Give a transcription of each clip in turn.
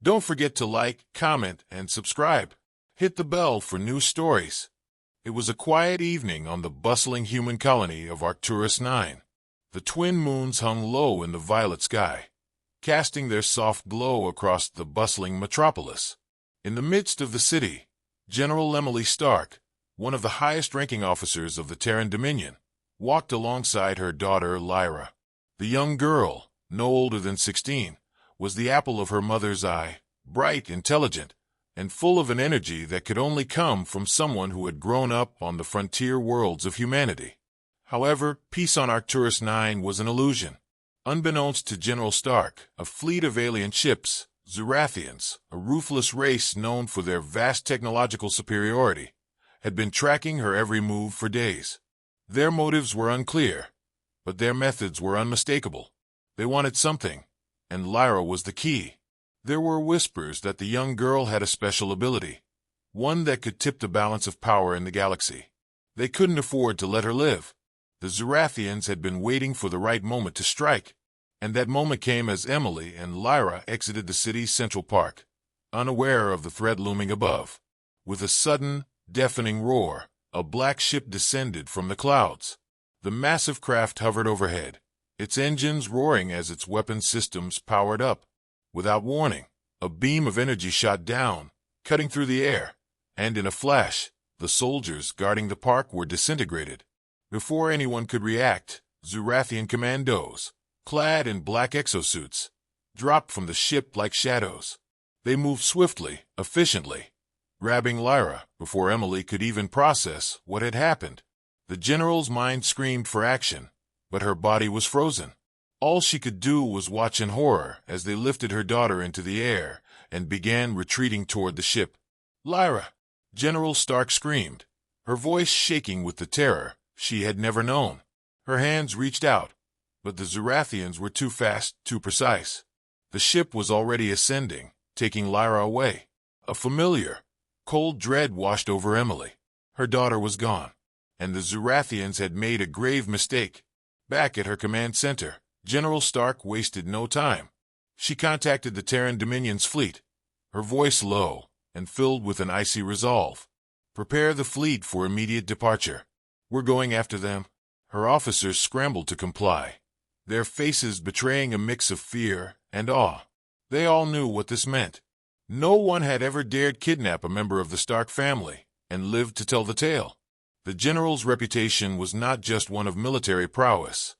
Don't forget to like, comment, and subscribe. Hit the bell for new stories. It was a quiet evening on the bustling human colony of Arcturus 9. The twin moons hung low in the violet sky, casting their soft glow across the bustling metropolis. In the midst of the city, General Emily Stark, one of the highest-ranking officers of the Terran Dominion, walked alongside her daughter Lyra. The young girl, no older than 16, was the apple of her mother's eye, bright, intelligent, and full of an energy that could only come from someone who had grown up on the frontier worlds of humanity. However, peace on Arcturus 9 was an illusion. Unbeknownst to General Stark, a fleet of alien ships, Zurathians, a ruthless race known for their vast technological superiority, had been tracking her every move for days. Their motives were unclear, but their methods were unmistakable. They wanted something, and Lyra was the key. There were whispers that the young girl had a special ability, one that could tip the balance of power in the galaxy. They couldn't afford to let her live. The Zurathians had been waiting for the right moment to strike, and that moment came as Emily and Lyra exited the city's central park, unaware of the threat looming above. With a sudden, deafening roar, a black ship descended from the clouds. The massive craft hovered overhead, its engines roaring as its weapon systems powered up. Without warning, a beam of energy shot down, cutting through the air, and in a flash, the soldiers guarding the park were disintegrated. Before anyone could react, Zurathian commandos, clad in black exosuits, dropped from the ship like shadows. They moved swiftly, efficiently, grabbing Lyra before Emily could even process what had happened. The general's mind screamed for action, but her body was frozen. All she could do was watch in horror as they lifted her daughter into the air and began retreating toward the ship. "Lyra!" General Stark screamed, her voice shaking with the terror she had never known. Her hands reached out, but the Zurathians were too fast, too precise. The ship was already ascending, taking Lyra away. A familiar, cold dread washed over Emily. Her daughter was gone, and the Zurathians had made a grave mistake. Back at her command center, General Stark wasted no time. She contacted the Terran Dominion's fleet, her voice low and filled with an icy resolve. "Prepare the fleet for immediate departure. We're going after them." Her officers scrambled to comply, their faces betraying a mix of fear and awe. They all knew what this meant. No one had ever dared kidnap a member of the Stark family and lived to tell the tale. The general's reputation was not just one of military prowess.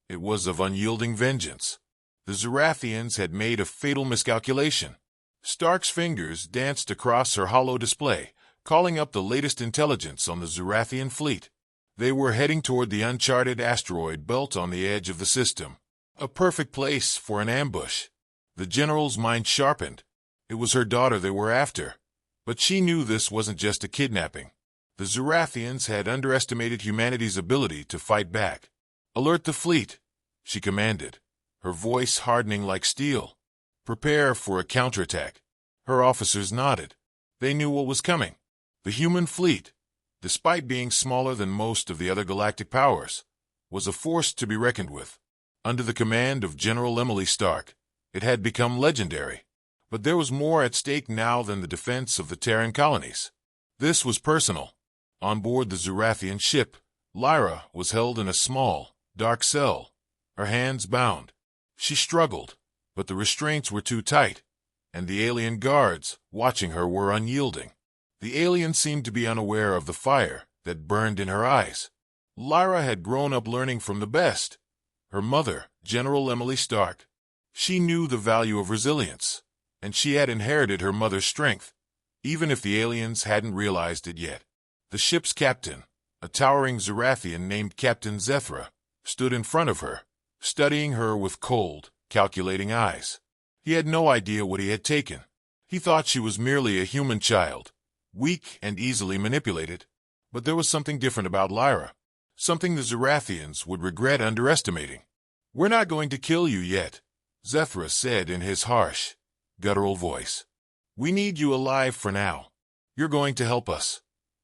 It was of unyielding vengeance. The Zurathians had made a fatal miscalculation. Stark's fingers danced across her hollow display, calling up the latest intelligence on the Zurathian fleet. They were heading toward the uncharted asteroid belt on the edge of the system, a perfect place for an ambush. The general's mind sharpened. It was her daughter they were after, but she knew this wasn't just a kidnapping. The Zurathians had underestimated humanity's ability to fight back. "Alert the fleet," she commanded, her voice hardening like steel. "Prepare for a counterattack." Her officers nodded. They knew what was coming. The human fleet, despite being smaller than most of the other galactic powers, was a force to be reckoned with. Under the command of General Emily Stark, it had become legendary. But there was more at stake now than the defense of the Terran colonies. This was personal. On board the Zurathian ship, Lyra was held in a small, dark cell, her hands bound. She struggled, but the restraints were too tight, and the alien guards watching her were unyielding. The alien seemed to be unaware of the fire that burned in her eyes. Lyra had grown up learning from the best. Her mother, General Emily Stark. She knew the value of resilience, and she had inherited her mother's strength, even if the aliens hadn't realized it yet. The ship's captain, a towering Zurathian named Captain Zethra, stood in front of her, studying her with cold, calculating eyes. He had no idea what he had taken. He thought she was merely a human child, weak and easily manipulated. But there was something different about Lyra, something the Zurathians would regret underestimating. "We're not going to kill you yet," Zethra said in his harsh, guttural voice. "We need you alive for now. You're going to help us,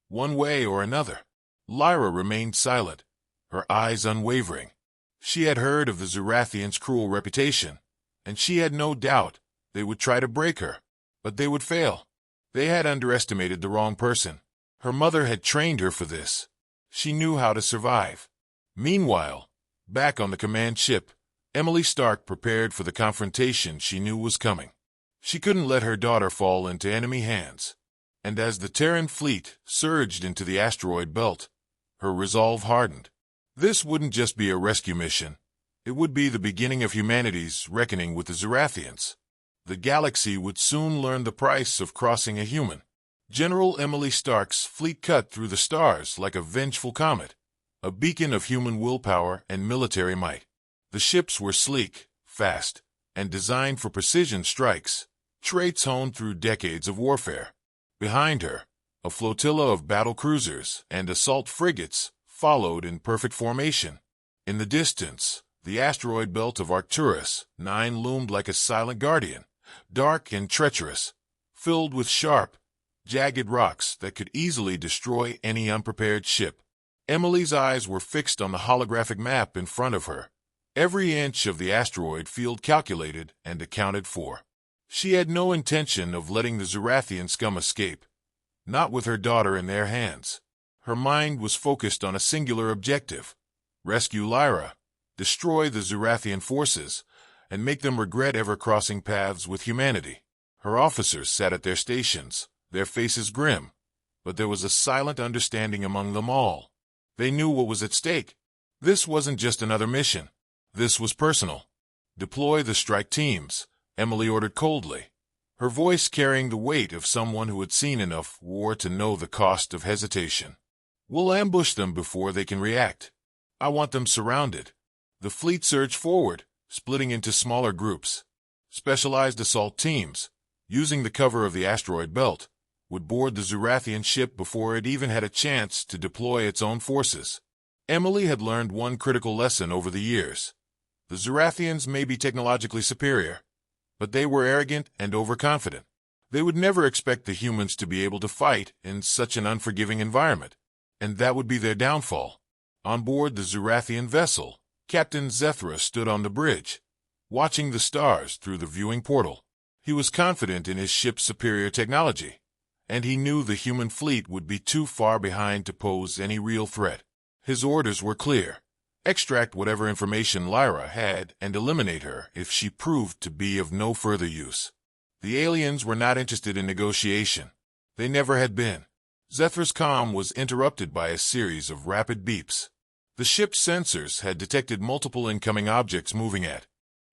one way or another." Lyra remained silent, her eyes unwavering. She had heard of the Zurathians' cruel reputation, and she had no doubt they would try to break her. But they would fail. They had underestimated the wrong person. Her mother had trained her for this. She knew how to survive. Meanwhile, back on the command ship, Emily Stark prepared for the confrontation she knew was coming. She couldn't let her daughter fall into enemy hands. And as the Terran fleet surged into the asteroid belt, her resolve hardened. This wouldn't just be a rescue mission. It would be the beginning of humanity's reckoning with the Zerathians. The galaxy would soon learn the price of crossing a human. General Emily Stark's fleet cut through the stars like a vengeful comet, a beacon of human willpower and military might. The ships were sleek, fast, and designed for precision strikes, traits honed through decades of warfare. Behind her, a flotilla of battle cruisers and assault frigates followed in perfect formation. In the distance, the asteroid belt of Arcturus 9 loomed like a silent guardian, dark and treacherous, filled with sharp, jagged rocks that could easily destroy any unprepared ship. Emily's eyes were fixed on the holographic map in front of her, every inch of the asteroid field calculated and accounted for. She had no intention of letting the Zerathian scum escape, not with her daughter in their hands. Her mind was focused on a singular objective: rescue Lyra, destroy the Zerathian forces, and make them regret ever crossing paths with humanity. Her officers sat at their stations, their faces grim, but there was a silent understanding among them all. They knew what was at stake. This wasn't just another mission. This was personal. "Deploy the strike teams," Emily ordered coldly, her voice carrying the weight of someone who had seen enough war to know the cost of hesitation. "We'll ambush them before they can react. I want them surrounded." The fleet surged forward, splitting into smaller groups. Specialized assault teams, using the cover of the asteroid belt, would board the Zerathian ship before it even had a chance to deploy its own forces. Emily had learned one critical lesson over the years. The Zerathians may be technologically superior, but they were arrogant and overconfident. They would never expect the humans to be able to fight in such an unforgiving environment, and that would be their downfall. On board the Zerathian vessel, Captain Zethra stood on the bridge, watching the stars through the viewing portal. He was confident in his ship's superior technology, and he knew the human fleet would be too far behind to pose any real threat. His orders were clear: extract whatever information Lyra had and eliminate her if she proved to be of no further use. The aliens were not interested in negotiation. They never had been. Zethra's comm was interrupted by a series of rapid beeps. The ship's sensors had detected multiple incoming objects moving at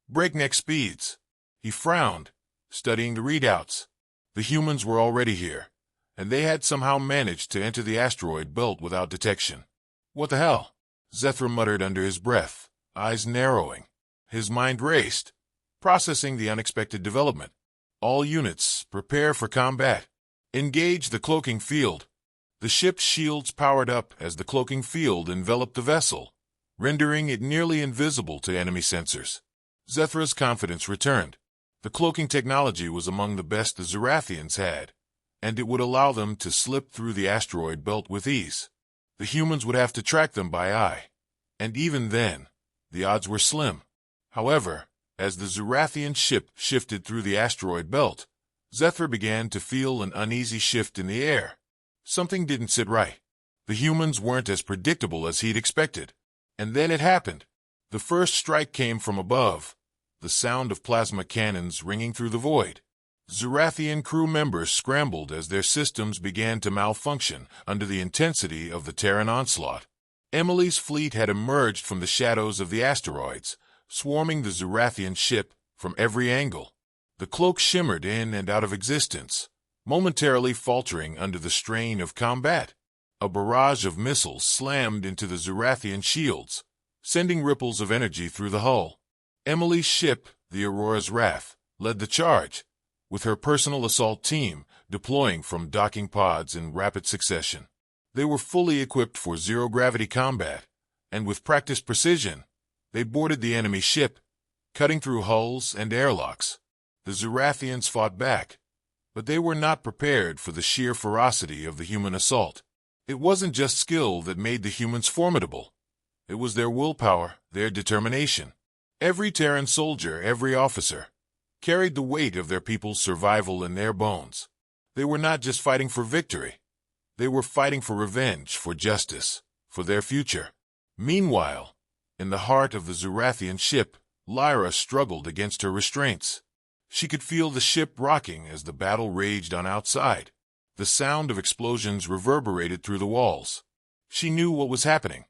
breakneck speeds. He frowned, studying the readouts. The humans were already here, and they had somehow managed to enter the asteroid belt without detection. "What the hell?" Zethra muttered under his breath, eyes narrowing. His mind raced, processing the unexpected development. "All units, prepare for combat. Engage the cloaking field." The ship's shields powered up as the cloaking field enveloped the vessel, rendering it nearly invisible to enemy sensors. Zethra's confidence returned. The cloaking technology was among the best the Zerathians had, and it would allow them to slip through the asteroid belt with ease. The humans would have to track them by eye, and even then, the odds were slim. However, as the Zerathian ship shifted through the asteroid belt, Zethra began to feel an uneasy shift in the air. Something didn't sit right. The humans weren't as predictable as he'd expected. And then it happened. The first strike came from above, the sound of plasma cannons ringing through the void. Zerathian crew members scrambled as their systems began to malfunction under the intensity of the Terran onslaught. Emily's fleet had emerged from the shadows of the asteroids, swarming the Zerathian ship from every angle. The cloak shimmered in and out of existence, momentarily faltering under the strain of combat. A barrage of missiles slammed into the Zerathian shields, sending ripples of energy through the hull. Emily's ship, the Aurora's Wrath, led the charge, with her personal assault team deploying from docking pods in rapid succession. They were fully equipped for zero-gravity combat, and with practiced precision, they boarded the enemy ship, cutting through hulls and airlocks. The Zerathians fought back, but they were not prepared for the sheer ferocity of the human assault. It wasn't just skill that made the humans formidable. It was their willpower, their determination. Every Terran soldier, every officer, carried the weight of their people's survival in their bones. They were not just fighting for victory. They were fighting for revenge, for justice, for their future. Meanwhile, in the heart of the Zurathian ship, Lyra struggled against her restraints. She could feel the ship rocking as the battle raged on outside. The sound of explosions reverberated through the walls. She knew what was happening.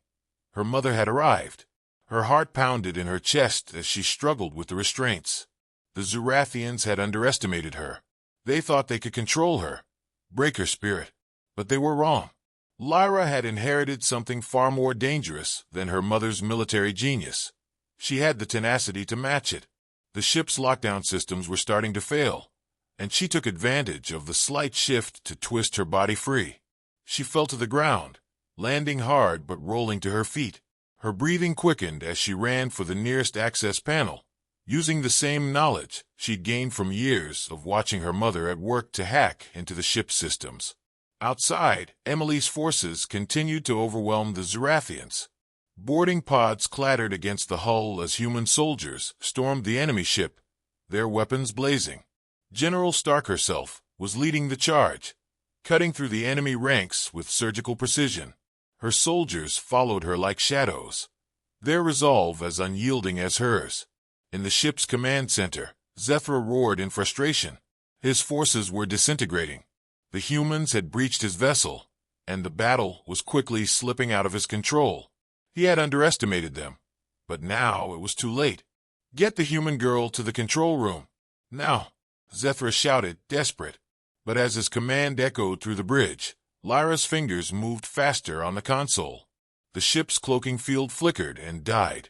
Her mother had arrived. Her heart pounded in her chest as she struggled with the restraints. The Zurathians had underestimated her. They thought they could control her, break her spirit. But they were wrong. Lyra had inherited something far more dangerous than her mother's military genius. She had the tenacity to match it. The ship's lockdown systems were starting to fail, and she took advantage of the slight shift to twist her body free. She fell to the ground, landing hard but rolling to her feet. Her breathing quickened as she ran for the nearest access panel, using the same knowledge she'd gained from years of watching her mother at work to hack into the ship's systems. Outside, Emily's forces continued to overwhelm the Zurathians. Boarding pods clattered against the hull as human soldiers stormed the enemy ship, their weapons blazing. General Stark herself was leading the charge, cutting through the enemy ranks with surgical precision. Her soldiers followed her like shadows, their resolve as unyielding as hers. In the ship's command center, Zethra roared in frustration. His forces were disintegrating. The humans had breached his vessel, and the battle was quickly slipping out of his control. He had underestimated them, but now it was too late. "Get the human girl to the control room. Now," Zethra shouted, desperate. But as his command echoed through the bridge, Lyra's fingers moved faster on the console. The ship's cloaking field flickered and died,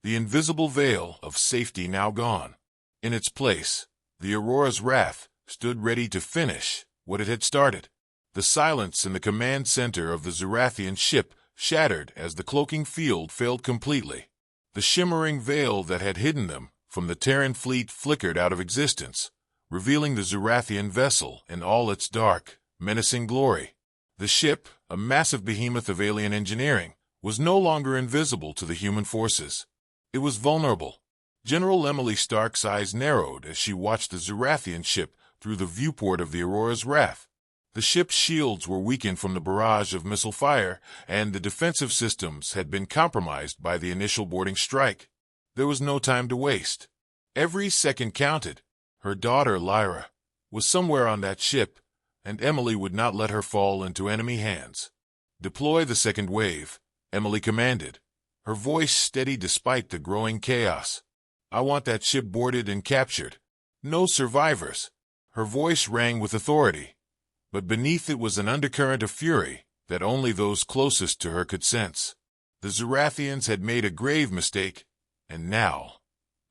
the invisible veil of safety now gone. In its place, the Aurora's wrath stood ready to finish what it had started. The silence in the command center of the Zurathian ship shattered as the cloaking field failed completely. The shimmering veil that had hidden them from the Terran fleet flickered out of existence, revealing the Zurathian vessel in all its dark, menacing glory. The ship, a massive behemoth of alien engineering, was no longer invisible to the human forces. It was vulnerable. General Emily Stark's eyes narrowed as she watched the Zurathian ship through the viewport of the Aurora's wrath. The ship's shields were weakened from the barrage of missile fire, and the defensive systems had been compromised by the initial boarding strike. There was no time to waste. Every second counted. Her daughter, Lyra, was somewhere on that ship, and Emily would not let her fall into enemy hands. "Deploy the second wave," Emily commanded, her voice steady despite the growing chaos. "I want that ship boarded and captured. No survivors." Her voice rang with authority, but beneath it was an undercurrent of fury that only those closest to her could sense. The Zurathians had made a grave mistake, and now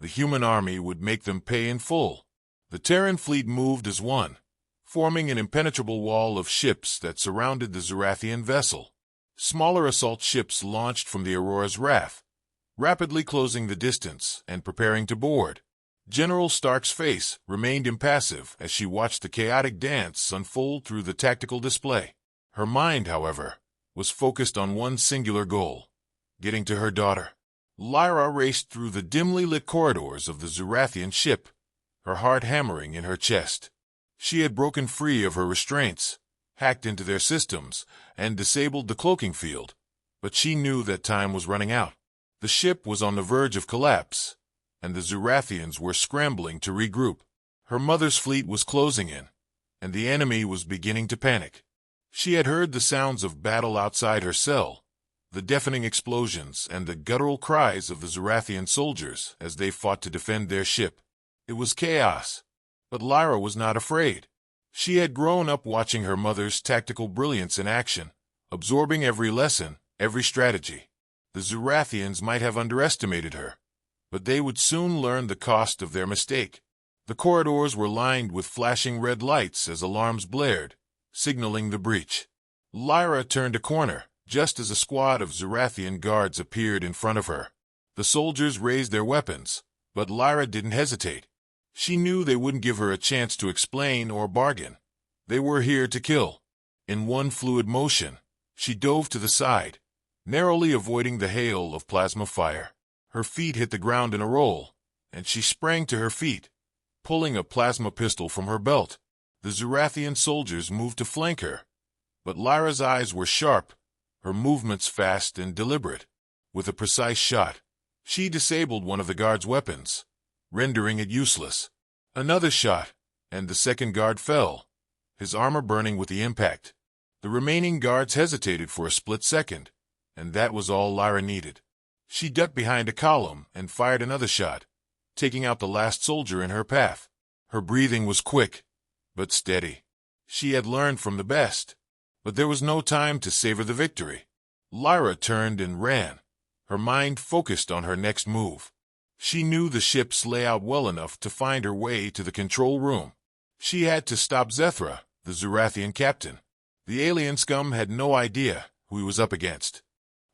the human army would make them pay in full. The Terran fleet moved as one, forming an impenetrable wall of ships that surrounded the Zurathian vessel. Smaller assault ships launched from the Aurora's wrath, rapidly closing the distance and preparing to board. General Stark's face remained impassive as she watched the chaotic dance unfold through the tactical display. Her mind, however, was focused on one singular goal: getting to her daughter. Lyra raced through the dimly lit corridors of the Zurathian ship, her heart hammering in her chest. She had broken free of her restraints, hacked into their systems, and disabled the cloaking field, but she knew that time was running out. The ship was on the verge of collapse, and the Zurathians were scrambling to regroup. Her mother's fleet was closing in, and the enemy was beginning to panic. She had heard the sounds of battle outside her cell, the deafening explosions and the guttural cries of the Zurathian soldiers as they fought to defend their ship. It was chaos, but Lyra was not afraid. She had grown up watching her mother's tactical brilliance in action, absorbing every lesson, every strategy. The Zurathians might have underestimated her, but they would soon learn the cost of their mistake. The corridors were lined with flashing red lights as alarms blared, signaling the breach. Lyra turned a corner, just as a squad of Zurathian guards appeared in front of her. The soldiers raised their weapons, but Lyra didn't hesitate. She knew they wouldn't give her a chance to explain or bargain. They were here to kill. In one fluid motion, she dove to the side, narrowly avoiding the hail of plasma fire. Her feet hit the ground in a roll, and she sprang to her feet, pulling a plasma pistol from her belt. The Zurathian soldiers moved to flank her, but Lyra's eyes were sharp, her movements fast and deliberate. With a precise shot, she disabled one of the guard's weapons, rendering it useless. Another shot, and the second guard fell, his armor burning with the impact. The remaining guards hesitated for a split second, and that was all Lyra needed. She ducked behind a column and fired another shot, taking out the last soldier in her path. Her breathing was quick, but steady. She had learned from the best, but there was no time to savor the victory. Lyra turned and ran, her mind focused on her next move. She knew the ship's layout well enough to find her way to the control room. She had to stop Zethra, the Zurathian captain. The alien scum had no idea who he was up against.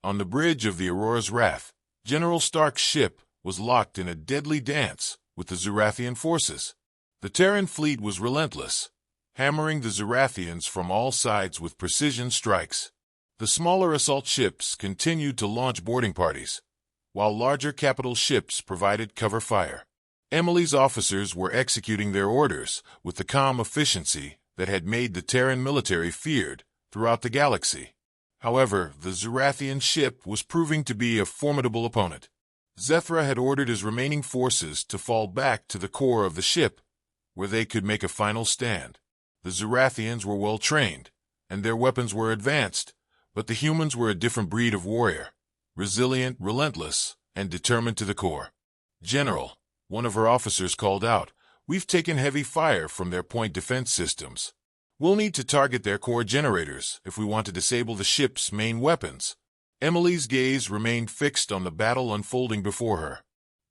On the bridge of the Aurora's Wrath, General Stark's ship was locked in a deadly dance with the Zurathian forces. The Terran fleet was relentless, hammering the Zurathians from all sides with precision strikes. The smaller assault ships continued to launch boarding parties, while larger capital ships provided cover fire. Emily's officers were executing their orders with the calm efficiency that had made the Terran military feared throughout the galaxy. However, the Zurathian ship was proving to be a formidable opponent. Zethra had ordered his remaining forces to fall back to the core of the ship, where they could make a final stand. The Zurathians were well trained, and their weapons were advanced, but the humans were a different breed of warrior, resilient, relentless, and determined to the core. "General," one of her officers called out, "we've taken heavy fire from their point defense systems. We'll need to target their core generators if we want to disable the ship's main weapons." Emily's gaze remained fixed on the battle unfolding before her.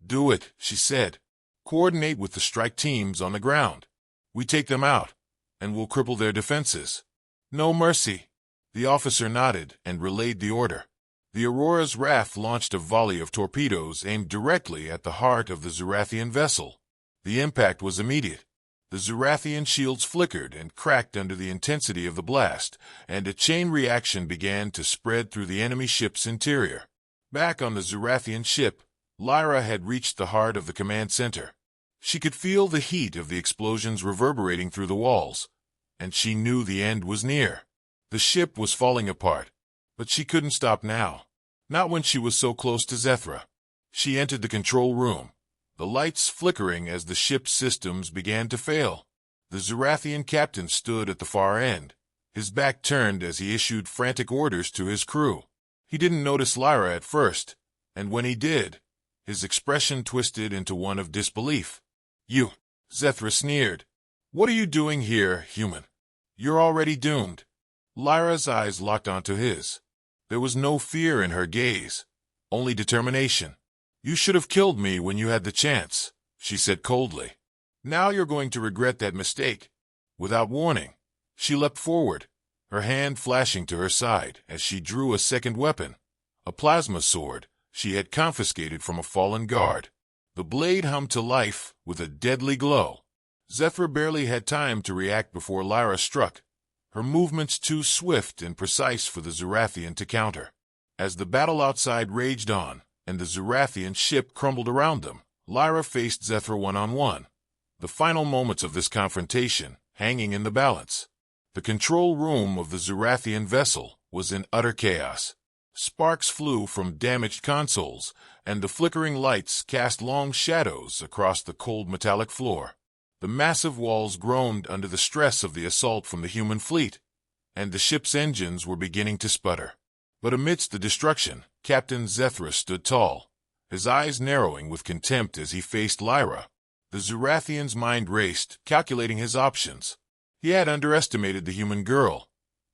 "Do it," she said. "Coordinate with the strike teams on the ground. We take them out, and we'll cripple their defenses. No mercy." The officer nodded and relayed the order. The Aurora's Wrath launched a volley of torpedoes aimed directly at the heart of the Zurathian vessel. The impact was immediate. The Zurathian shields flickered and cracked under the intensity of the blast, and a chain reaction began to spread through the enemy ship's interior. Back on the Zurathian ship, Lyra had reached the heart of the command center. She could feel the heat of the explosions reverberating through the walls, and she knew the end was near. The ship was falling apart, but she couldn't stop now. Not when she was so close to Zethra. She entered the control room, the lights flickering as the ship's systems began to fail. The Zurathian captain stood at the far end, his back turned as he issued frantic orders to his crew. He didn't notice Lyra at first, and when he did, his expression twisted into one of disbelief. "You," Zethra sneered. "What are you doing here, human? You're already doomed." Lyra's eyes locked onto his. There was no fear in her gaze, only determination. "You should have killed me when you had the chance," she said coldly. "Now you're going to regret that mistake." Without warning, she leapt forward, her hand flashing to her side as she drew a second weapon, a plasma sword she had confiscated from a fallen guard. The blade hummed to life with a deadly glow. Zethra barely had time to react before Lyra struck, her movements too swift and precise for the Zurathian to counter. As the battle outside raged on, and the Zurathian ship crumbled around them, Lyra faced Zethra one-on-one, the final moments of this confrontation hanging in the balance. The control room of the Zurathian vessel was in utter chaos. Sparks flew from damaged consoles, and the flickering lights cast long shadows across the cold metallic floor. The massive walls groaned under the stress of the assault from the human fleet, and the ship's engines were beginning to sputter. But amidst the destruction, Captain Zethra stood tall, his eyes narrowing with contempt as he faced Lyra. The Zurathian's mind raced, calculating his options. He had underestimated the human girl,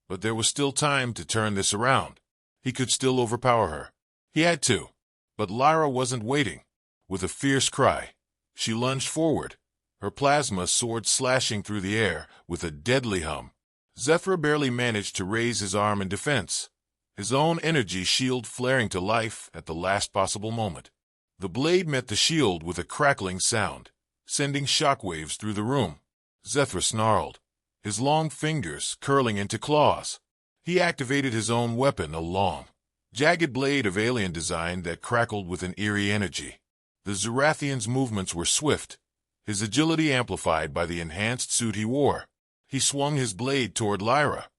but there was still time to turn this around. He could still overpower her. He had to. But Lyra wasn't waiting. With a fierce cry, she lunged forward, her plasma sword slashing through the air with a deadly hum. Zethra barely managed to raise his arm in defense, his own energy shield flaring to life at the last possible moment. The blade met the shield with a crackling sound, sending shockwaves through the room. Zethra snarled, his long fingers curling into claws. He activated his own weapon, a long, jagged blade of alien design that crackled with an eerie energy. The Zurathian's movements were swift, his agility amplified by the enhanced suit he wore. He swung his blade toward Lyra,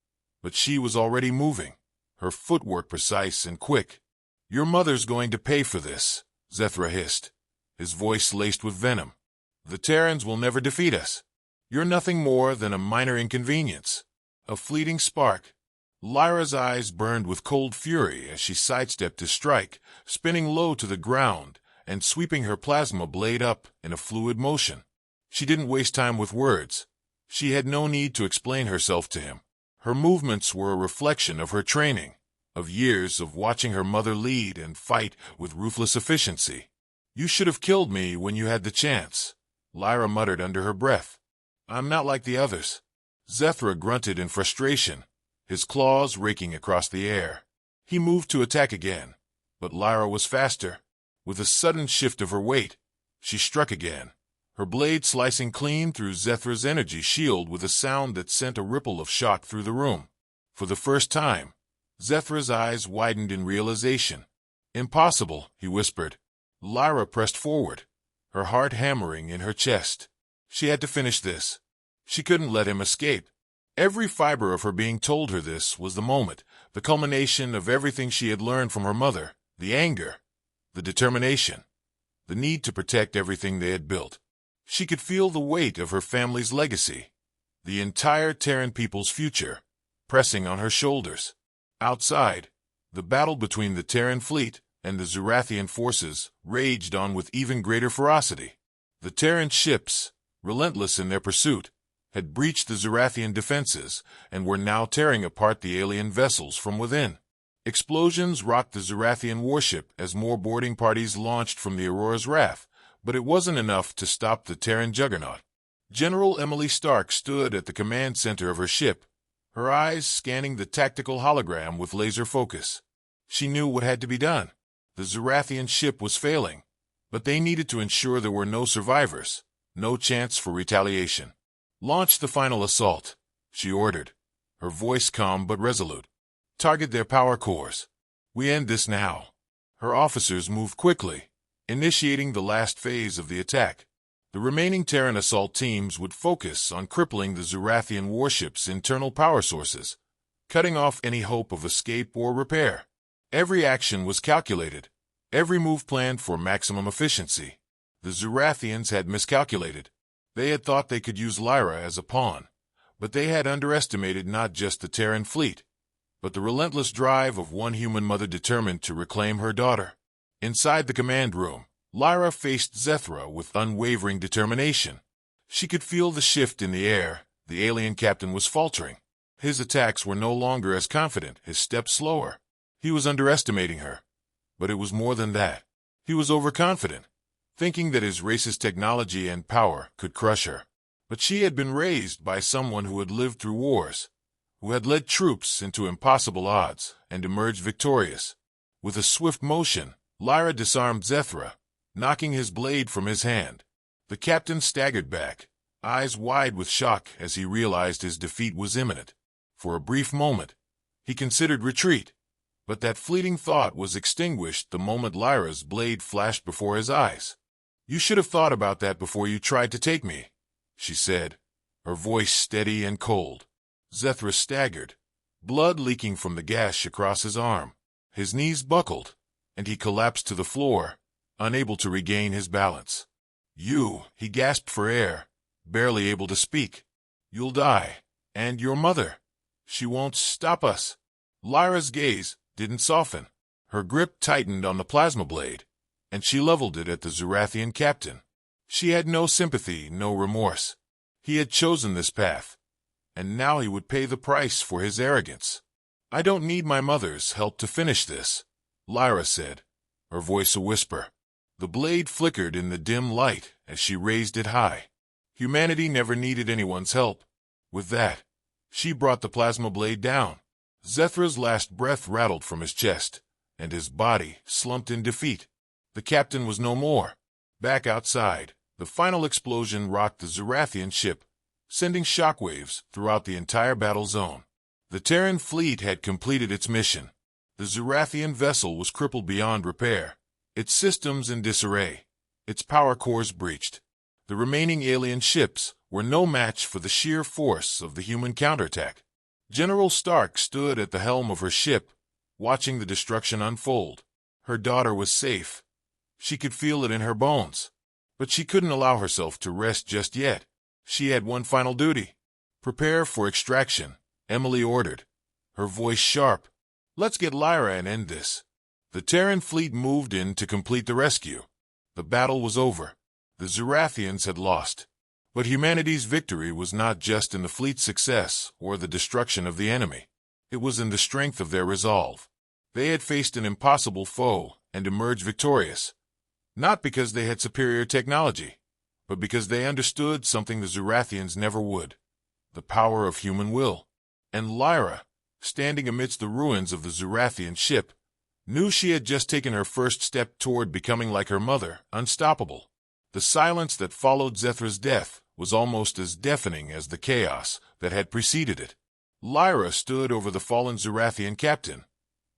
but she was already moving, her footwork precise and quick. "Your mother's going to pay for this," Zethra hissed, his voice laced with venom. "The Terrans will never defeat us. You're nothing more than a minor inconvenience, a fleeting spark." Lyra's eyes burned with cold fury as she sidestepped his strike, spinning low to the ground and sweeping her plasma blade up in a fluid motion. She didn't waste time with words. She had no need to explain herself to him. Her movements were a reflection of her training, of years of watching her mother lead and fight with ruthless efficiency. "You should have killed me when you had the chance," Lyra muttered under her breath. "I'm not like the others." Zethra grunted in frustration, his claws raking across the air. He moved to attack again, but Lyra was faster. With a sudden shift of her weight, she struck again, her blade slicing clean through Zethra's energy shield with a sound that sent a ripple of shock through the room. For the first time, Zethra's eyes widened in realization. "Impossible," he whispered. Lyra pressed forward, her heart hammering in her chest. She had to finish this. She couldn't let him escape. Every fiber of her being told her this was the moment, the culmination of everything she had learned from her mother, the anger, the determination, the need to protect everything they had built. She could feel the weight of her family's legacy, the entire Terran people's future, pressing on her shoulders. Outside, the battle between the Terran fleet and the Zurathian forces raged on with even greater ferocity. The Terran ships, relentless in their pursuit, had breached the Zurathian defenses and were now tearing apart the alien vessels from within. Explosions rocked the Zurathian warship as more boarding parties launched from the Aurora's wrath, but it wasn't enough to stop the Terran juggernaut. General Emily Stark stood at the command center of her ship, her eyes scanning the tactical hologram with laser focus. She knew what had to be done. The Zurathian ship was failing, but they needed to ensure there were no survivors, no chance for retaliation. "Launch the final assault," she ordered, her voice calm but resolute. "Target their power cores. We end this now." Her officers moved quickly, initiating the last phase of the attack. The remaining Terran assault teams would focus on crippling the Zurathian warship's internal power sources, cutting off any hope of escape or repair. Every action was calculated, every move planned for maximum efficiency. The Zurathians had miscalculated. They had thought they could use Lyra as a pawn, but they had underestimated not just the Terran fleet, but the relentless drive of one human mother determined to reclaim her daughter. Inside the command room, Lyra faced Zethra with unwavering determination. She could feel the shift in the air. The alien captain was faltering. His attacks were no longer as confident, his steps slower. He was underestimating her. But it was more than that. He was overconfident, thinking that his race's technology and power could crush her. But she had been raised by someone who had lived through wars, who had led troops into impossible odds and emerged victorious. With a swift motion, Lyra disarmed Zethra, knocking his blade from his hand. The captain staggered back, eyes wide with shock as he realized his defeat was imminent. For a brief moment, he considered retreat, but that fleeting thought was extinguished the moment Lyra's blade flashed before his eyes. "You should have thought about that before you tried to take me," she said, her voice steady and cold. Zethra staggered, blood leaking from the gash across his arm. His knees buckled, and he collapsed to the floor, unable to regain his balance. He gasped for air, barely able to speak. "You'll die, and your mother. She won't stop us." Lyra's gaze didn't soften. Her grip tightened on the plasma blade, and she leveled it at the Zurathian captain. She had no sympathy, no remorse. He had chosen this path, and now he would pay the price for his arrogance. "I don't need my mother's help to finish this," Lyra said, her voice a whisper. The blade flickered in the dim light as she raised it high. Humanity never needed anyone's help. With that, she brought the plasma blade down. Zethra's last breath rattled from his chest, and his body slumped in defeat. The captain was no more. Back outside, the final explosion rocked the Zurathian ship, sending shockwaves throughout the entire battle zone. The Terran fleet had completed its mission. The Zurathian vessel was crippled beyond repair, its systems in disarray, its power cores breached. The remaining alien ships were no match for the sheer force of the human counterattack. General Stark stood at the helm of her ship, watching the destruction unfold. Her daughter was safe. She could feel it in her bones. But she couldn't allow herself to rest just yet. She had one final duty. "Prepare for extraction," Emily ordered, her voice sharp. "Let's get Lyra and end this." The Terran fleet moved in to complete the rescue. The battle was over. The Zerathians had lost. But humanity's victory was not just in the fleet's success or the destruction of the enemy. It was in the strength of their resolve. They had faced an impossible foe and emerged victorious. Not because they had superior technology, but because they understood something the Zerathians never would: the power of human will. And Lyra, standing amidst the ruins of the Zerathian ship, knew she had just taken her first step toward becoming like her mother, unstoppable. The silence that followed Zethra's death was almost as deafening as the chaos that had preceded it. Lyra stood over the fallen Zerathian captain,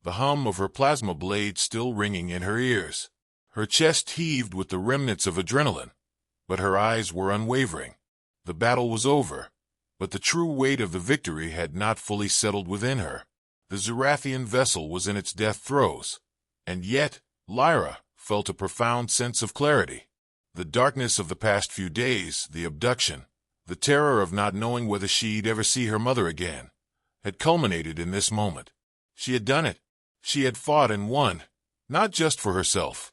the hum of her plasma blade still ringing in her ears. Her chest heaved with the remnants of adrenaline, but her eyes were unwavering. The battle was over, but the true weight of the victory had not fully settled within her. The Zerathian vessel was in its death throes, and yet Lyra felt a profound sense of clarity. The darkness of the past few days, the abduction, the terror of not knowing whether she'd ever see her mother again, had culminated in this moment. She had done it. She had fought and won, not just for herself,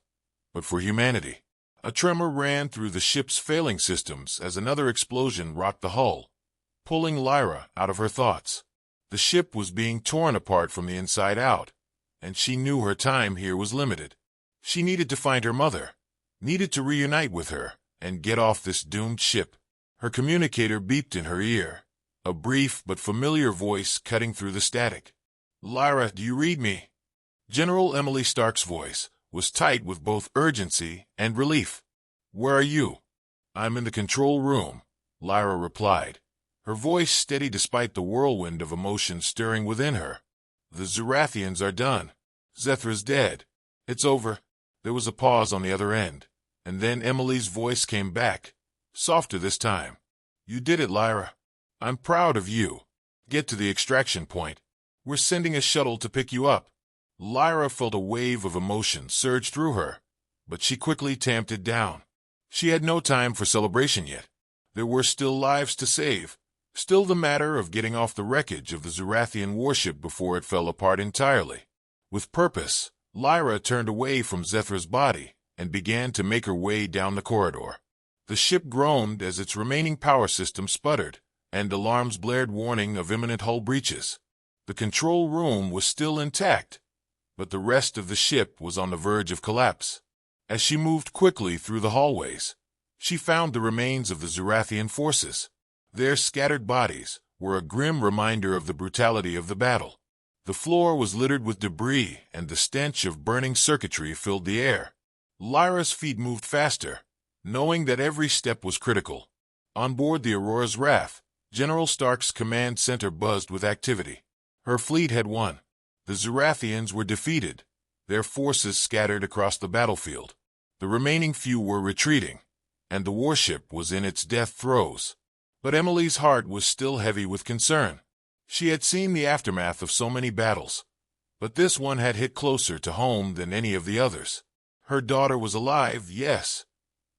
but for humanity. A tremor ran through the ship's failing systems as another explosion rocked the hull, pulling Lyra out of her thoughts. The ship was being torn apart from the inside out, and she knew her time here was limited. She needed to find her mother, needed to reunite with her, and get off this doomed ship. Her communicator beeped in her ear, a brief but familiar voice cutting through the static. "Lyra, do you read me?" General Emily Stark's voice was tight with both urgency and relief. "Where are you?" "I'm in the control room," Lyra replied, her voice steady despite the whirlwind of emotion stirring within her. "The Zerathians are done. Zethra's dead. It's over." There was a pause on the other end, and then Emily's voice came back, softer this time. "You did it, Lyra. I'm proud of you. Get to the extraction point. We're sending a shuttle to pick you up." Lyra felt a wave of emotion surge through her, but she quickly tamped it down. She had no time for celebration yet. There were still lives to save, still the matter of getting off the wreckage of the Zerathian warship before it fell apart entirely. With purpose, Lyra turned away from Zethra's body and began to make her way down the corridor. The ship groaned as its remaining power system sputtered, and alarms blared warning of imminent hull breaches. The control room was still intact, but the rest of the ship was on the verge of collapse. As she moved quickly through the hallways, she found the remains of the Zerathian forces. Their scattered bodies were a grim reminder of the brutality of the battle. The floor was littered with debris, and the stench of burning circuitry filled the air. Lyra's feet moved faster, knowing that every step was critical. On board the Aurora's Wrath, General Stark's command center buzzed with activity. Her fleet had won. The Zerathians were defeated, their forces scattered across the battlefield. The remaining few were retreating, and the warship was in its death throes. But Emily's heart was still heavy with concern. She had seen the aftermath of so many battles, but this one had hit closer to home than any of the others. Her daughter was alive, yes,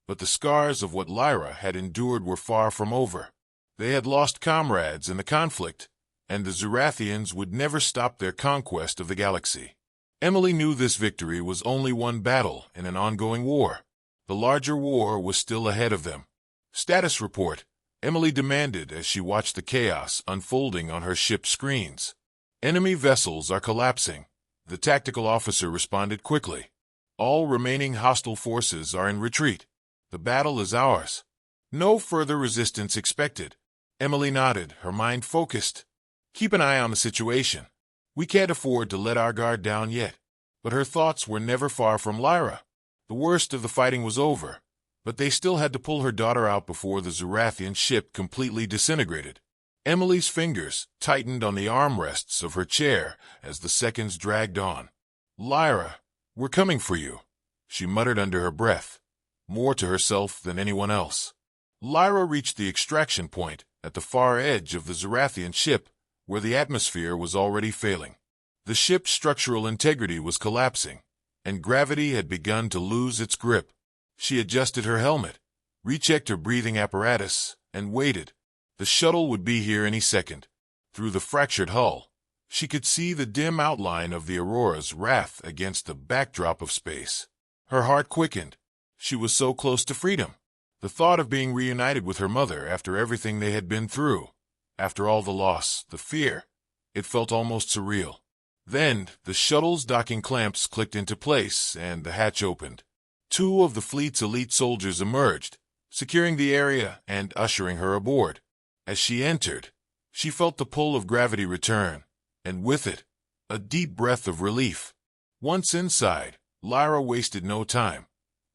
but the scars of what Lyra had endured were far from over. They had lost comrades in the conflict, and the Zerathians would never stop their conquest of the galaxy. Emily knew this victory was only one battle in an ongoing war. The larger war was still ahead of them. "Status report," Emily demanded as she watched the chaos unfolding on her ship's screens. "Enemy vessels are collapsing," the tactical officer responded quickly. "All remaining hostile forces are in retreat. The battle is ours. No further resistance expected." Emily nodded, her mind focused. "Keep an eye on the situation. We can't afford to let our guard down yet." But her thoughts were never far from Lyra. The worst of the fighting was over, but they still had to pull her daughter out before the Zerathian ship completely disintegrated. Emily's fingers tightened on the armrests of her chair as the seconds dragged on. "Lyra, we're coming for you," she muttered under her breath, more to herself than anyone else. Lyra reached the extraction point at the far edge of the Zerathian ship, where the atmosphere was already failing. The ship's structural integrity was collapsing, and gravity had begun to lose its grip. She adjusted her helmet, rechecked her breathing apparatus, and waited. The shuttle would be here any second. Through the fractured hull, she could see the dim outline of the Aurora's wrath against the backdrop of space. Her heart quickened. She was so close to freedom. The thought of being reunited with her mother after everything they had been through, after all the loss, the fear, it felt almost surreal. Then, the shuttle's docking clamps clicked into place and the hatch opened. 2 of the fleet's elite soldiers emerged, securing the area and ushering her aboard. As she entered, she felt the pull of gravity return, and with it, a deep breath of relief. Once inside, Lyra wasted no time,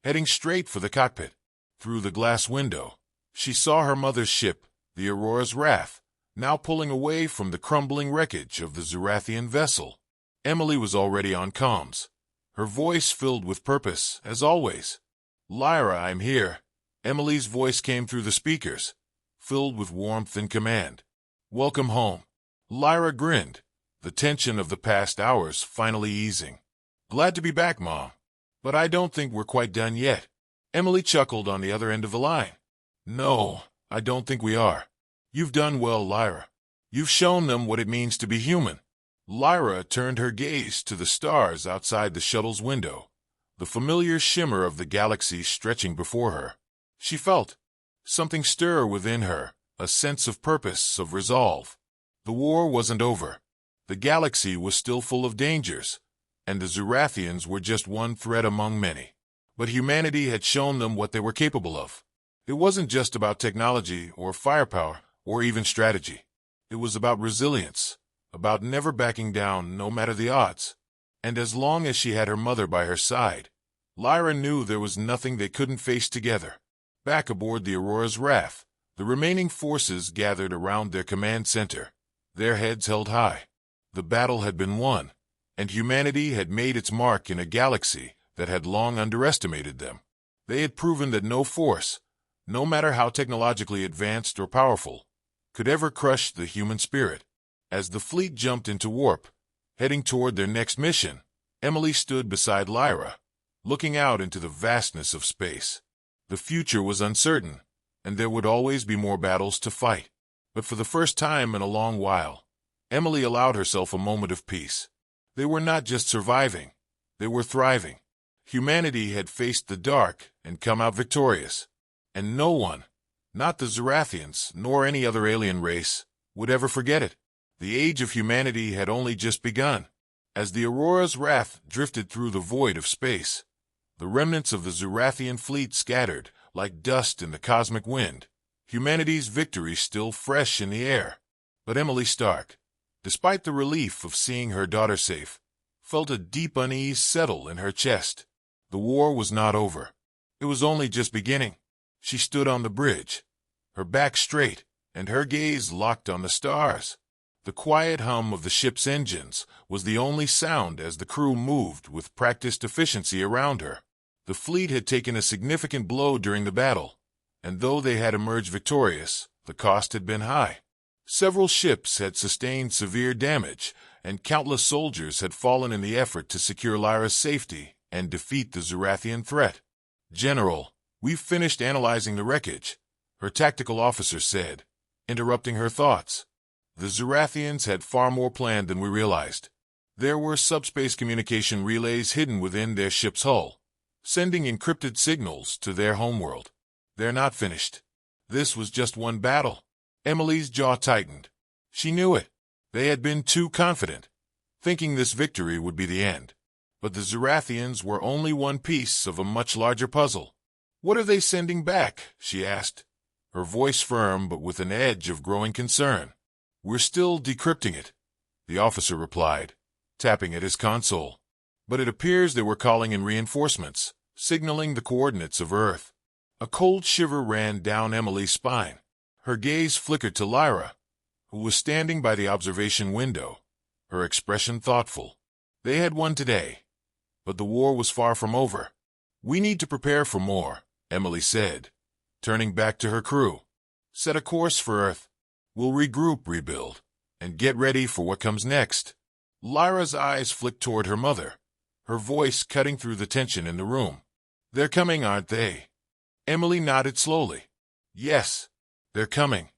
heading straight for the cockpit. Through the glass window, she saw her mother's ship, the Aurora's Wrath, now pulling away from the crumbling wreckage of the Zerathian vessel. Emily was already on comms, her voice filled with purpose, as always. "Lyra, I'm here." Emily's voice came through the speakers, filled with warmth and command. "Welcome home." Lyra grinned, the tension of the past hours finally easing. "Glad to be back, Mom. But I don't think we're quite done yet." Emily chuckled on the other end of the line. "No, I don't think we are. You've done well, Lyra. You've shown them what it means to be human." Lyra turned her gaze to the stars outside the shuttle's window, the familiar shimmer of the galaxy stretching before her. She felt something stir within her, a sense of purpose, of resolve. The war wasn't over. The galaxy was still full of dangers, and the Zerathians were just one threat among many. But humanity had shown them what they were capable of. It wasn't just about technology or firepower or even strategy. It was about resilience, about never backing down no matter the odds. And as long as she had her mother by her side, Lyra knew there was nothing they couldn't face together. Back aboard the Aurora's Wrath, the remaining forces gathered around their command center, their heads held high. The battle had been won, and humanity had made its mark in a galaxy that had long underestimated them. They had proven that no force, no matter how technologically advanced or powerful, could ever crush the human spirit. As the fleet jumped into warp, heading toward their next mission, Emily stood beside Lyra, looking out into the vastness of space. The future was uncertain, and there would always be more battles to fight. But for the first time in a long while, Emily allowed herself a moment of peace. They were not just surviving, they were thriving. Humanity had faced the dark and come out victorious, and no one, not the Zerathians nor any other alien race, would ever forget it. The age of humanity had only just begun. As the Aurora's Wrath drifted through the void of space, the remnants of the Zerathian fleet scattered like dust in the cosmic wind, humanity's victory still fresh in the air. But Emily Stark, despite the relief of seeing her daughter safe, felt a deep unease settle in her chest. The war was not over. It was only just beginning. She stood on the bridge, her back straight, and her gaze locked on the stars. The quiet hum of the ship's engines was the only sound as the crew moved with practiced efficiency around her. The fleet had taken a significant blow during the battle, and though they had emerged victorious, the cost had been high. Several ships had sustained severe damage, and countless soldiers had fallen in the effort to secure Lyra's safety and defeat the Zerathian threat. "General, we've finished analyzing the wreckage," her tactical officer said, interrupting her thoughts. "The Zerathians had far more planned than we realized. There were subspace communication relays hidden within their ship's hull, sending encrypted signals to their homeworld. They're not finished. This was just one battle." Emily's jaw tightened. She knew it. They had been too confident, thinking this victory would be the end. But the Zerathians were only one piece of a much larger puzzle. "What are they sending back?" she asked, her voice firm but with an edge of growing concern. "We're still decrypting it," the officer replied, tapping at his console. "But it appears they were calling in reinforcements, signaling the coordinates of Earth." A cold shiver ran down Emily's spine. Her gaze flickered to Lyra, who was standing by the observation window, her expression thoughtful. They had won today, but the war was far from over. "We need to prepare for more," Emily said, turning back to her crew. Set a course for Earth. We'll regroup, rebuild, and get ready for what comes next. Lyra's eyes flicked toward her mother, her voice cutting through the tension in the room. They're coming, aren't they? Emily nodded slowly. Yes, they're coming,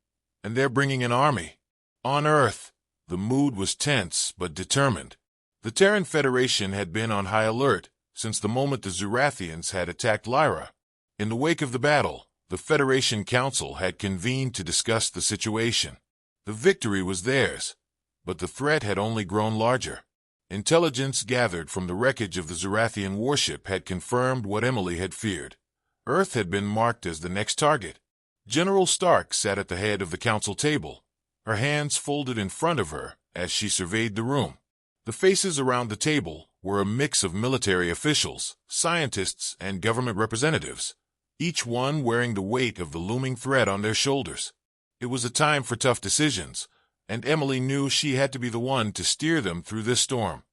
and they're bringing an army. On Earth, the mood was tense but determined. The Terran Federation had been on high alert since the moment the Zurathians had attacked Lyra. In the wake of the battle, the Federation Council had convened to discuss the situation. The victory was theirs, but the threat had only grown larger. Intelligence gathered from the wreckage of the Zurathian warship had confirmed what Emily had feared. Earth had been marked as the next target. General Stark sat at the head of the council table, her hands folded in front of her as she surveyed the room. The faces around the table were a mix of military officials, scientists, and government representatives, each one wearing the weight of the looming threat on their shoulders. It was a time for tough decisions, and Emily knew she had to be the one to steer them through this storm.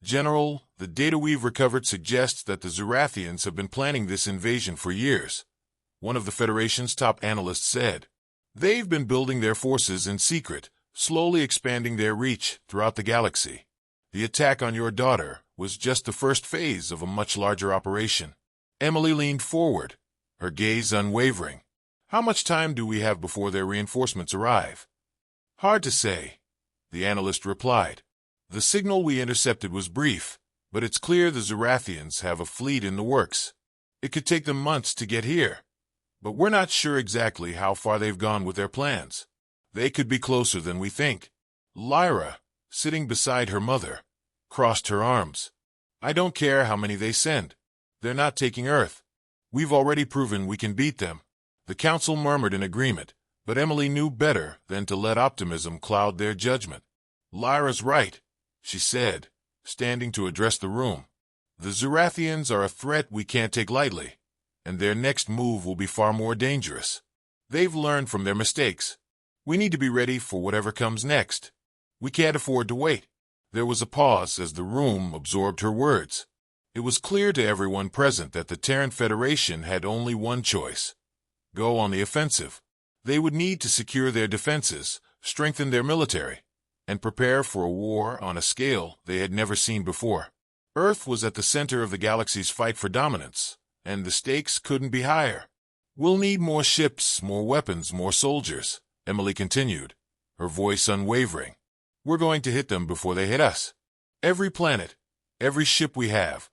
General, the data we've recovered suggests that the Zurathians have been planning this invasion for years, one of the Federation's top analysts said. They've been building their forces in secret, slowly expanding their reach throughout the galaxy. The attack on your daughter was just the first phase of a much larger operation. Emily leaned forward, her gaze unwavering. How much time do we have before their reinforcements arrive? Hard to say, the analyst replied. The signal we intercepted was brief, but it's clear the Zurathians have a fleet in the works. It could take them months to get here, but we're not sure exactly how far they've gone with their plans. They could be closer than we think. Lyra, sitting beside her mother, crossed her arms. I don't care how many they send. They're not taking Earth. We've already proven we can beat them. The council murmured in agreement, but Emily knew better than to let optimism cloud their judgment. Lyra's right, she said, standing to address the room. The Zurathians are a threat we can't take lightly, and their next move will be far more dangerous. They've learned from their mistakes. We need to be ready for whatever comes next. We can't afford to wait. There was a pause as the room absorbed her words. It was clear to everyone present that the Terran Federation had only one choice: go on the offensive. They would need to secure their defenses, strengthen their military, and prepare for a war on a scale they had never seen before. Earth was at the center of the galaxy's fight for dominance, and the stakes couldn't be higher. We'll need more ships, more weapons, more soldiers, Emily continued, her voice unwavering. We're going to hit them before they hit us. Every planet, every ship we have,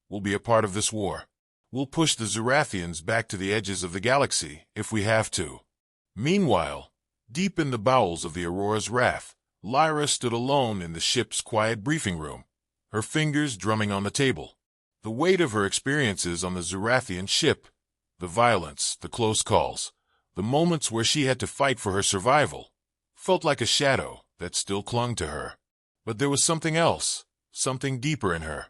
will be a part of this war. We'll push the Zurathians back to the edges of the galaxy if we have to. Meanwhile, deep in the bowels of the Aurora's wrath, Lyra stood alone in the ship's quiet briefing room, her fingers drumming on the table. The weight of her experiences on the Zurathian ship, the violence, the close calls, the moments where she had to fight for her survival, felt like a shadow that still clung to her. But there was something else, something deeper in her.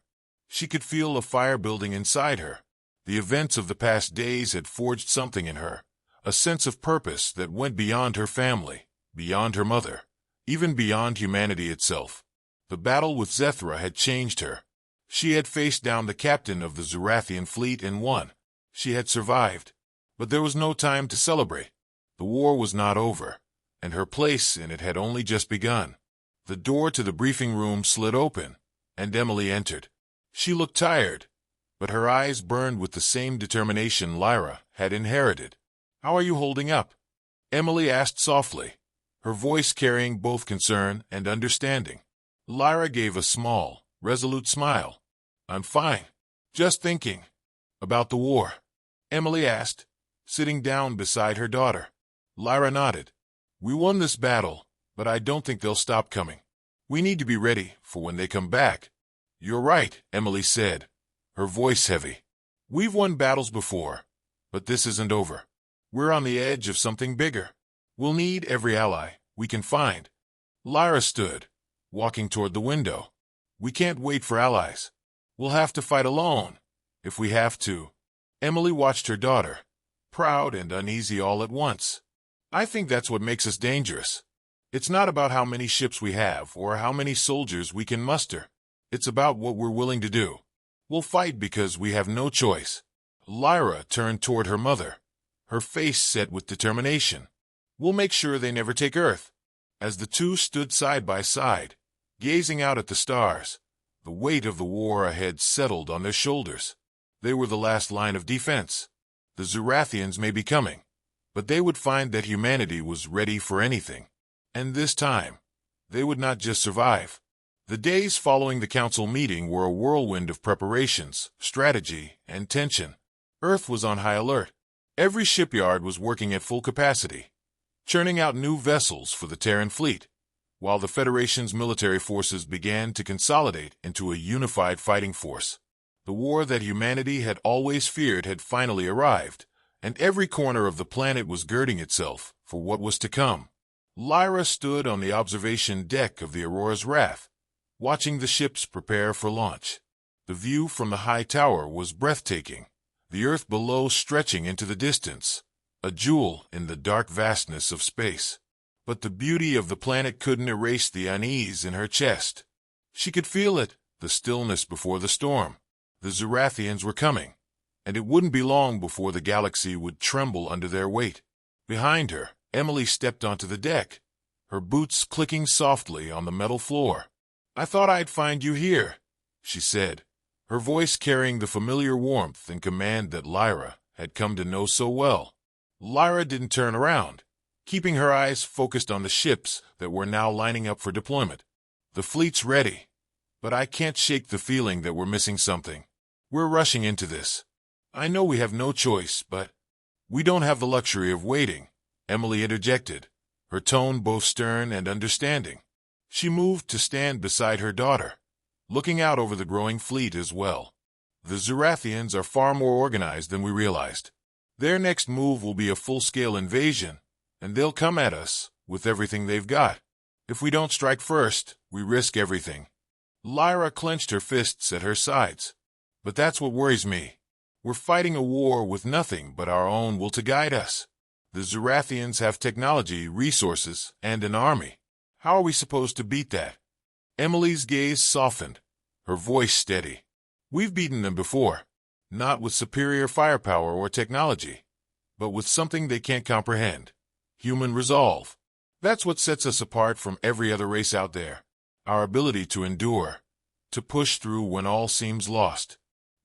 She could feel a fire building inside her. The events of the past days had forged something in her, a sense of purpose that went beyond her family, beyond her mother, even beyond humanity itself. The battle with Zethra had changed her. She had faced down the captain of the Zurathian fleet and won. She had survived. But there was no time to celebrate. The war was not over, and her place in it had only just begun. The door to the briefing room slid open, and Emily entered. She looked tired, but her eyes burned with the same determination Lyra had inherited. "How are you holding up?" Emily asked softly, her voice carrying both concern and understanding. Lyra gave a small, resolute smile. "I'm fine. Just thinking." "About the war?" Emily asked, sitting down beside her daughter. Lyra nodded. "We won this battle, but I don't think they'll stop coming. We need to be ready for when they come back." "You're right," Emily said, her voice heavy. "We've won battles before, but this isn't over. We're on the edge of something bigger. We'll need every ally we can find." Lyra stood, walking toward the window. "We can't wait for allies. We'll have to fight alone, if we have to." Emily watched her daughter, proud and uneasy all at once. "I think that's what makes us dangerous. It's not about how many ships we have or how many soldiers we can muster. It's about what we're willing to do. We'll fight because we have no choice." Lyra turned toward her mother, her face set with determination. "We'll make sure they never take Earth." As the two stood side by side, gazing out at the stars, the weight of the war ahead settled on their shoulders. They were the last line of defense. The Zurathians may be coming, but they would find that humanity was ready for anything. And this time, they would not just survive. The days following the council meeting were a whirlwind of preparations, strategy, and tension. Earth was on high alert. Every shipyard was working at full capacity, churning out new vessels for the Terran fleet, while the Federation's military forces began to consolidate into a unified fighting force. The war that humanity had always feared had finally arrived, and every corner of the planet was girding itself for what was to come. Lyra stood on the observation deck of the Aurora's Wrath, watching the ships prepare for launch. The view from the high tower was breathtaking, the Earth below stretching into the distance, a jewel in the dark vastness of space. But the beauty of the planet couldn't erase the unease in her chest. She could feel it, the stillness before the storm. The Zurathians were coming, and it wouldn't be long before the galaxy would tremble under their weight. Behind her, Emily stepped onto the deck, her boots clicking softly on the metal floor. "I thought I'd find you here," she said, her voice carrying the familiar warmth and command that Lyra had come to know so well. Lyra didn't turn around, keeping her eyes focused on the ships that were now lining up for deployment. "The fleet's ready, but I can't shake the feeling that we're missing something. We're rushing into this. I know we have no choice, but—" "We don't have the luxury of waiting," Emily interjected, her tone both stern and understanding. She moved to stand beside her daughter, looking out over the growing fleet as well. "The Zurathians are far more organized than we realized. Their next move will be a full-scale invasion, and they'll come at us with everything they've got. If we don't strike first, we risk everything." Lyra clenched her fists at her sides. "But that's what worries me. We're fighting a war with nothing but our own will to guide us. The Zurathians have technology, resources, and an army. How are we supposed to beat that?" Emily's gaze softened, her voice steady. "We've beaten them before, not with superior firepower or technology, but with something they can't comprehend. Human resolve. That's what sets us apart from every other race out there. Our ability to endure, to push through when all seems lost."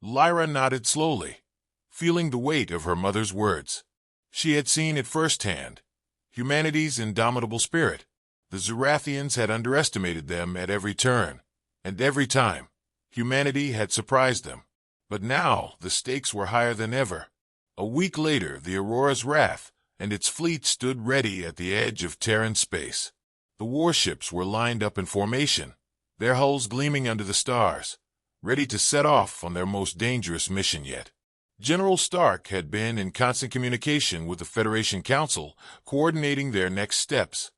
Lyra nodded slowly, feeling the weight of her mother's words. She had seen it firsthand, humanity's indomitable spirit. The Zurathians had underestimated them at every turn, and every time, humanity had surprised them. But now the stakes were higher than ever. A week later, the Aurora's Wrath and its fleet stood ready at the edge of Terran space. The warships were lined up in formation, their hulls gleaming under the stars, ready to set off on their most dangerous mission yet. General Stark had been in constant communication with the Federation Council, coordinating their next steps.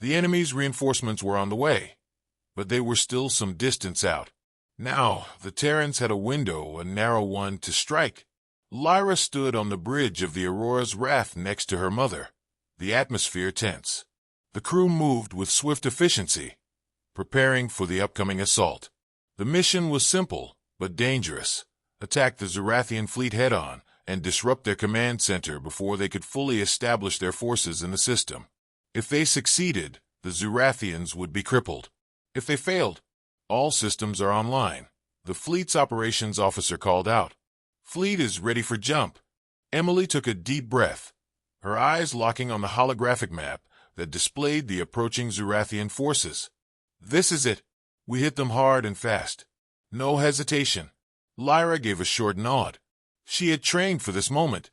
The enemy's reinforcements were on the way, but they were still some distance out. Now, the Terrans had a window, a narrow one, to strike. Lyra stood on the bridge of the Aurora's Wrath next to her mother, the atmosphere tense. The crew moved with swift efficiency, preparing for the upcoming assault. The mission was simple, but dangerous. Attack the Zurathian fleet head-on and disrupt their command center before they could fully establish their forces in the system. If they succeeded, the Zurathians would be crippled. If they failed, all systems are online, the fleet's operations officer called out. "Fleet is ready for jump." Emily took a deep breath, her eyes locking on the holographic map that displayed the approaching Zurathian forces. "This is it. We hit them hard and fast. No hesitation." Lyra gave a short nod. She had trained for this moment,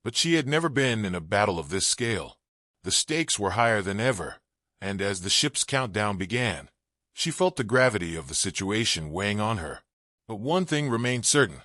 but she had never been in a battle of this scale. The stakes were higher than ever, and as the ship's countdown began, she felt the gravity of the situation weighing on her. But one thing remained certain.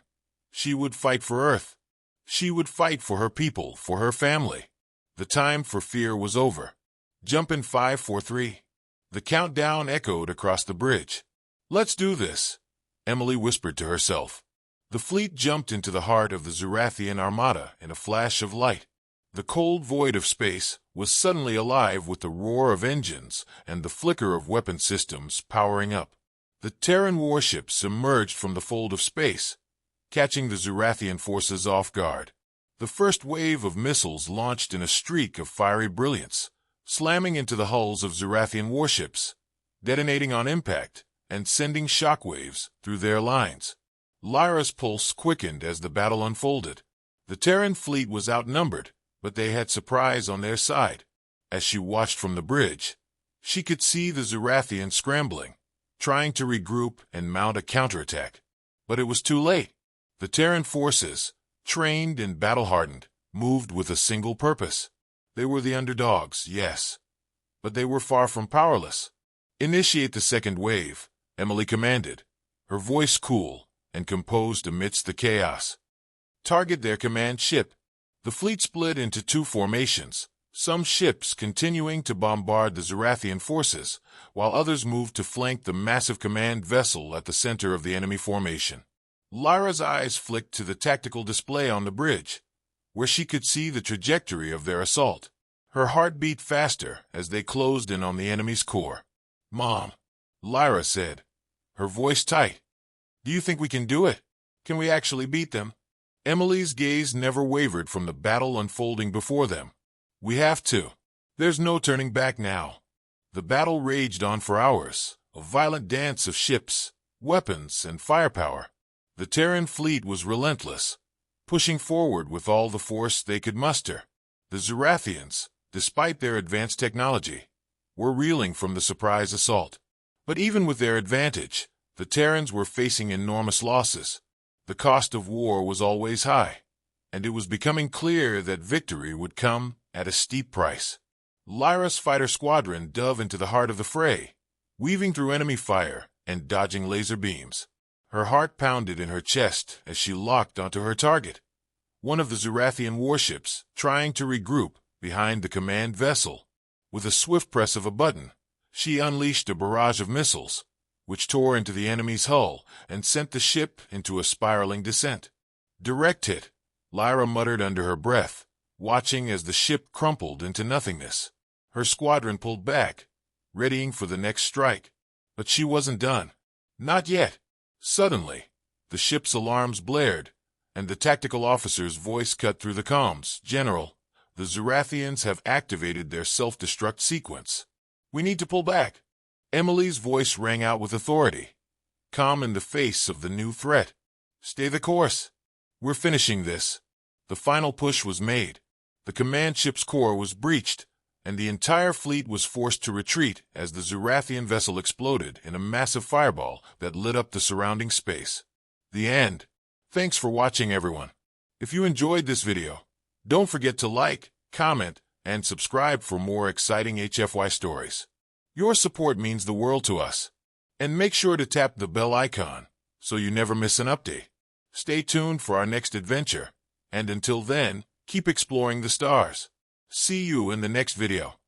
She would fight for Earth. She would fight for her people, for her family. The time for fear was over. "Jump in 5, 4, 3. The countdown echoed across the bridge. "Let's do this," Emily whispered to herself. The fleet jumped into the heart of the Zurathian armada in a flash of light. The cold void of space was suddenly alive with the roar of engines and the flicker of weapon systems powering up. The Terran warships emerged from the fold of space, catching the Zurathian forces off guard. The first wave of missiles launched in a streak of fiery brilliance, slamming into the hulls of Zerathian warships, detonating on impact and sending shockwaves through their lines. Lyra's pulse quickened as the battle unfolded. The Terran fleet was outnumbered, but they had surprise on their side. As she watched from the bridge, she could see the Zerathians scrambling, trying to regroup and mount a counterattack. But it was too late. The Terran forces, trained and battle-hardened, moved with a single purpose. They were the underdogs, yes, but they were far from powerless. "Initiate the second wave," Emily commanded, her voice cool and composed amidst the chaos. "Target their command ship." The fleet split into two formations, some ships continuing to bombard the Zerathian forces, while others moved to flank the massive command vessel at the center of the enemy formation. Lyra's eyes flicked to the tactical display on the bridge, where she could see the trajectory of their assault. Her heart beat faster as they closed in on the enemy's core. "Mom," Lyra said, her voice tight. "Do you think we can do it? Can we actually beat them?" Emily's gaze never wavered from the battle unfolding before them. "We have to. There's no turning back now." The battle raged on for hours, a violent dance of ships, weapons, and firepower. The Terran fleet was relentless, pushing forward with all the force they could muster. The Zerathians, despite their advanced technology, were reeling from the surprise assault. But even with their advantage, the Terrans were facing enormous losses. The cost of war was always high, and it was becoming clear that victory would come at a steep price. Lyra's fighter squadron dove into the heart of the fray, weaving through enemy fire and dodging laser beams. Her heart pounded in her chest as she locked onto her target, one of the Zerathian warships trying to regroup behind the command vessel. With a swift press of a button, she unleashed a barrage of missiles, which tore into the enemy's hull and sent the ship into a spiraling descent. "Direct hit," Lyra muttered under her breath, watching as the ship crumpled into nothingness. Her squadron pulled back, readying for the next strike. But she wasn't done. Not yet. Suddenly, the ship's alarms blared, and the tactical officer's voice cut through the comms. "General, the Zerathians have activated their self-destruct sequence. We need to pull back." Emily's voice rang out with authority, calm in the face of the new threat. "Stay the course. We're finishing this." The final push was made. The command ship's core was breached, and the entire fleet was forced to retreat as the Zerathian vessel exploded in a massive fireball that lit up the surrounding space. The end. Thanks for watching, everyone. If you enjoyed this video, don't forget to like, comment, and subscribe for more exciting HFY stories. Your support means the world to us. And make sure to tap the bell icon so you never miss an update. Stay tuned for our next adventure, and until then, keep exploring the stars. See you in the next video.